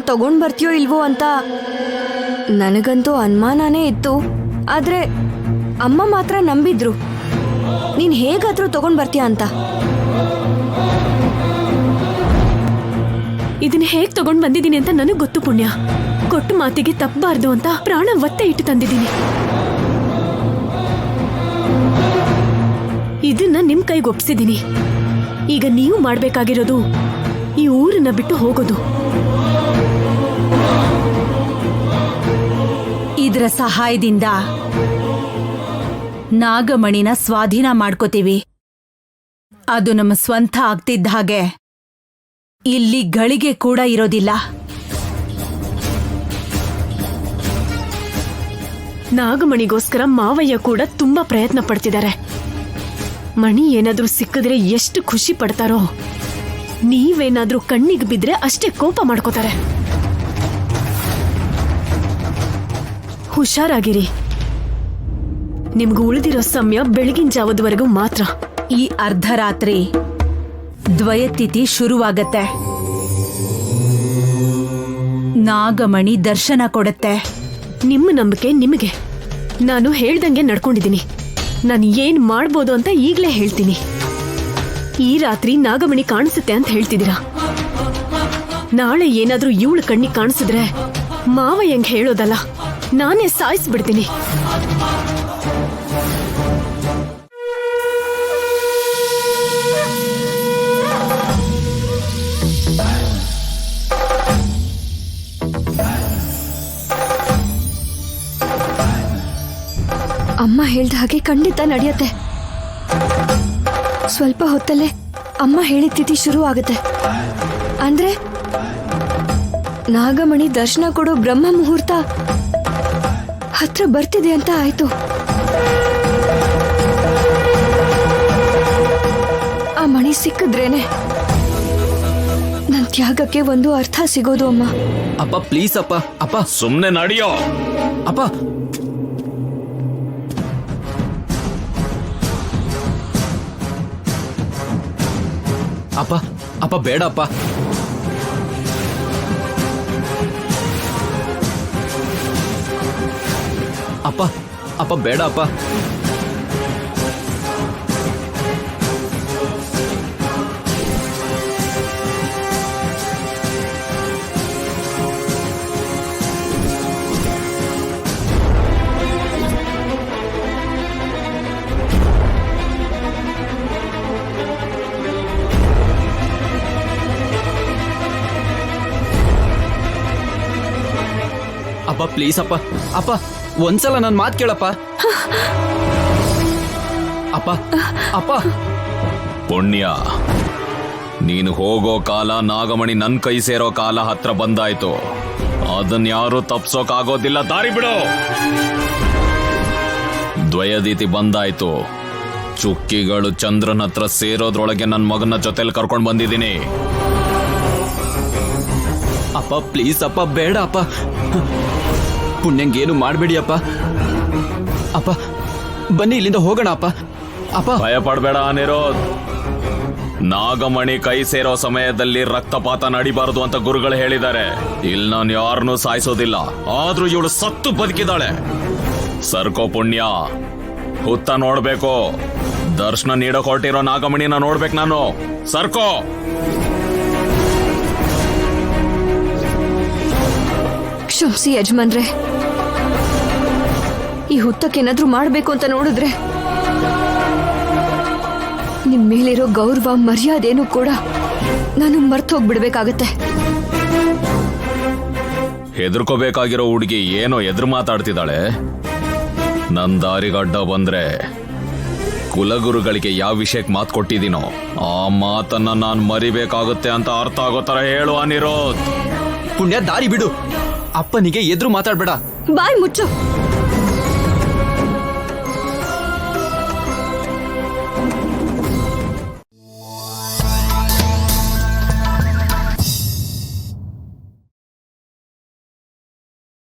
ತಗೊಂಡ್ ಬರ್ತೀಯೋ ಇಲ್ವೋ ಅಂತ ನನಗಂತೂ ಅನುಮಾನನೇ ಇತ್ತು. ಆದ್ರೆ ಅಮ್ಮ ಮಾತ್ರ ನಂಬಿದ್ರು ನೀನ್ ಹೇಗಾದ್ರೂ ತಗೊಂಡ್ ಬರ್ತೀಯ ಅಂತ. ಇದನ್ನ ಹೇಗ್ ತಗೊಂಡ್ ಬಂದಿದ್ದೀನಿ ಅಂತ ನನಗ್ ಗೊತ್ತು ಪುಣ್ಯ. ಕೊಟ್ಟು ಮಾತಿಗೆ ತಪ್ಪಬಾರ್ದು ಅಂತ ಪ್ರಾಣ ಒತ್ತೆ ಇಟ್ಟು ತಂದಿದ್ದೀನಿ. ಇದನ್ನ ನಿಮ್ ಕೈಗೆ ಒಪ್ಸಿದ್ದೀನಿ. ಈಗ ನೀವು ಮಾಡ್ಬೇಕಾಗಿರೋದು ಈ ಊರನ್ನ ಬಿಟ್ಟು ಹೋಗೋದು. ಇದರ ಸಹಾಯದಿಂದ ನಾಗಮಣಿನ ಸ್ವಾಧೀನ ಮಾಡ್ಕೋತೀವಿ. ಅದು ನಮ್ಮ ಸ್ವಂತ ಆಗ್ತಿದ್ದ ಹಾಗೆ ಇಲ್ಲಿ ಗಳಿಗೆ ಕೂಡ ಇರೋದಿಲ್ಲ. ನಾಗಮಣಿಗೋಸ್ಕರ ಮಾವಯ್ಯ ಕೂಡ ತುಂಬಾ ಪ್ರಯತ್ನ ಪಡ್ತಿದ್ದಾರೆ. ಮಣಿ ಏನಾದ್ರೂ ಸಿಕ್ಕಿದ್ರೆ ಎಷ್ಟು ಖುಷಿ ಪಡ್ತಾರೋ, ನೀವೇನಾದ್ರೂ ಕಣ್ಣಿಗೆ ಬಿದ್ರೆ ಅಷ್ಟೇ ಕೋಪ ಮಾಡ್ಕೋತಾರೆ. ಹುಷಾರಾಗಿರಿ. ನಿಮ್ಗೆ ಉಳಿದಿರೋ ಸಮಯ ಬೆಳಗಿನ ಜಾವದವರೆಗೂ ಮಾತ್ರ. ಈ ಅರ್ಧರಾತ್ರಿ ದ್ವಯತಿಥಿ ಶುರುವಾಗತ್ತೆ. ನಾಗಮಣಿ ದರ್ಶನ ಕೊಡುತ್ತೆ. ನಿಮ್ಮ ನಂಬಿಕೆ ನಿಮಗೆ. ನಾನು ಹೇಳ್ದಂಗೆ ನಡ್ಕೊಂಡಿದ್ದೀನಿ. ನಾನು ಏನ್ ಮಾಡ್ಬೋದು ಅಂತ ಈಗ್ಲೇ ಹೇಳ್ತೀನಿ. ಈ ರಾತ್ರಿ ನಾಗಮಣಿ ಕಾಣಿಸುತ್ತೆ ಅಂತ ಹೇಳ್ತಿದ್ದೀರಾ. ನಾಳೆ ಏನಾದ್ರೂ ಇವಳು ಕಣ್ಣಿಗೆ ಕಾಣಿಸಿದ್ರೆ ಮಾವಯ್ಯಂಗ್ ಹೇಳೋದಲ್ಲ, ನಾನೇ ಸಾಯಿಸ್ಬಿಡ್ತೀನಿ. ಅಮ್ಮ ಹೇಳ್ದ ಹಾಗೆ ಖಂಡಿತ ನಡೆಯುತ್ತೆ. ಸ್ವಲ್ಪ ಹೊತ್ತಲ್ಲೇ ಅಮ್ಮ ಹೇಳಿದ ತಿಥಿ ಶುರು ಆಗುತ್ತೆ. ಅಂದ್ರೆ ನಾಗಮಣಿ ದರ್ಶನ ಕೊಡೋ ಬ್ರಹ್ಮ ಮುಹೂರ್ತ ಹತ್ರ ಬರ್ತಿದೆ ಅಂತ ಆಯ್ತು. ಆ ಮಣಿ ಸಿಕ್ಕಿದ್ರೇನೆ ನನ್ ತ್ಯಾಗಕ್ಕೆ ಒಂದು ಅರ್ಥ ಸಿಗೋದು. ಅಮ್ಮ ಅಪ್ಪ ಪ್ಲೀಸ್ ಅಪ್ಪ. ಅಪ್ಪ ಸುಮ್ನೆ ನಡಿಯೋ ಅಪ್ಪ. ಅಪ್ಪ ಅಪ್ಪ ಬೇಡ ಅಪ್ಪ. ಅಪ್ಪ ಅಪ್ಪ ಬೇಡ ಅಪ್ಪ. ಅಪ್ಪ ಪ್ಲೀಸ್ ಅಪ್ಪ. ಅಪ್ಪ ಒಂದ್ಸಲ ನನ್ ಮಾತು ಕೇಳಪ್ಪ. ಅಪ್ಪ ಅಪ್ಪ. ಪುಣ್ಯ, ನೀನು ಹೋಗೋ ಕಾಲ, ನಾಗಮಣಿ ನನ್ ಕೈ ಸೇರೋ ಕಾಲ ಹತ್ರ ಬಂದಾಯ್ತು. ಅದನ್ಯಾರು ತಪ್ಸೋಕಾಗೋದಿಲ್ಲ. ದಾರಿ ಬಿಡು. ದ್ವಯದೀತಿ ಬಂದಾಯ್ತು. ಚುಕ್ಕಿಗಳು ಚಂದ್ರನ ಹತ್ರ ಸೇರೋದ್ರೊಳಗೆ ನನ್ನ ಮಗನ ಜೊತೆಲಿ ಕರ್ಕೊಂಡು ಬಂದಿದ್ದೀನಿ. ಅಪ್ಪ ಪ್ಲೀಸ್ ಅಪ್ಪ ಬೇಡ ಅಪ್ಪ. ಪುಣ್ಯಂಗೇನು ಮಾಡಬೇಡಿ ಅಪ್ಪ. ಅಪ್ಪ ಬನ್ನಿ ಇಲ್ಲಿಂದ ಹೋಗೋಣ ಅಪ್ಪ. ಅಪ್ಪ ಭಯ ಪಡಬೇಡ ಅನಿರೋಧ್. ನಾಗಮಣಿ ಕೈ ಸೇರೋ ಸಮಯದಲ್ಲಿ ರಕ್ತಪಾತ ನಡಿಬಾರದು ಅಂತ ಗುರುಗಳು ಹೇಳಿದ್ದಾರೆ. ಇಲ್ಲಿ ನಾನು ಯಾರನ್ನೂ ಸಾಯಿಸೋದಿಲ್ಲ. ಆದ್ರೂ ಇವಳು ಸತ್ತು ಬದುಕಿದಾಳೆ. ಸರ್ಕೋ ಪುಣ್ಯ, ಹುತ್ತ ನೋಡ್ಬೇಕು. ದರ್ಶನ ನೀಡೋಕ್ ಹೊರಟಿರೋ ನಾಗಮಣಿನ ನೋಡ್ಬೇಕು ನಾನು. ಸರ್ಕೋ. ಕ್ಷಮಿಸಿ ಯಜಮಾನ್ರೆ, ಈ ಹುತ್ತಕ್ಕೇನಾದ್ರೂ ಮಾಡ್ಬೇಕು ಅಂತ ನೋಡಿದ್ರೆ ನಿಮ್ ಮೇಲಿರೋ ಗೌರವ ಮರ್ಯಾದೆನೂ ಕೂಡ ನಾನು ಮರ್ತು ಹೋಗ್ಬಿಡ್ಬೇಕಾಗತ್ತೆ. ಹೆದರ್ಕೋಬೇಕಾಗಿರೋ ಹುಡುಗಿ ಏನೋ ಎದುರು ಮಾತಾಡ್ತಿದ್ದಾಳೆ. ನನ್ ದಾರಿಗಡ್ಡ ಬಂದ್ರೆ ಕುಲಗುರುಗಳಿಗೆ ಯಾವ ವಿಷಯಕ್ಕೆ ಮಾತು ಕೊಟ್ಟಿದ್ದೀನೋ ಆ ಮಾತನ್ನ ನಾನು ಮರಿಬೇಕಾಗುತ್ತೆ ಅಂತ ಅರ್ಥ ಆಗೋ ತರ ಹೇಳು ಅನಿರೋಧ್. ಪುಣ್ಯ ದಾರಿ ಬಿಡು. ಅಪ್ಪನಿಗೆ ಎದುರು ಮಾತಾಡ್ಬೇಡ. ಬಾಯ್ ಮುಚ್ಚು.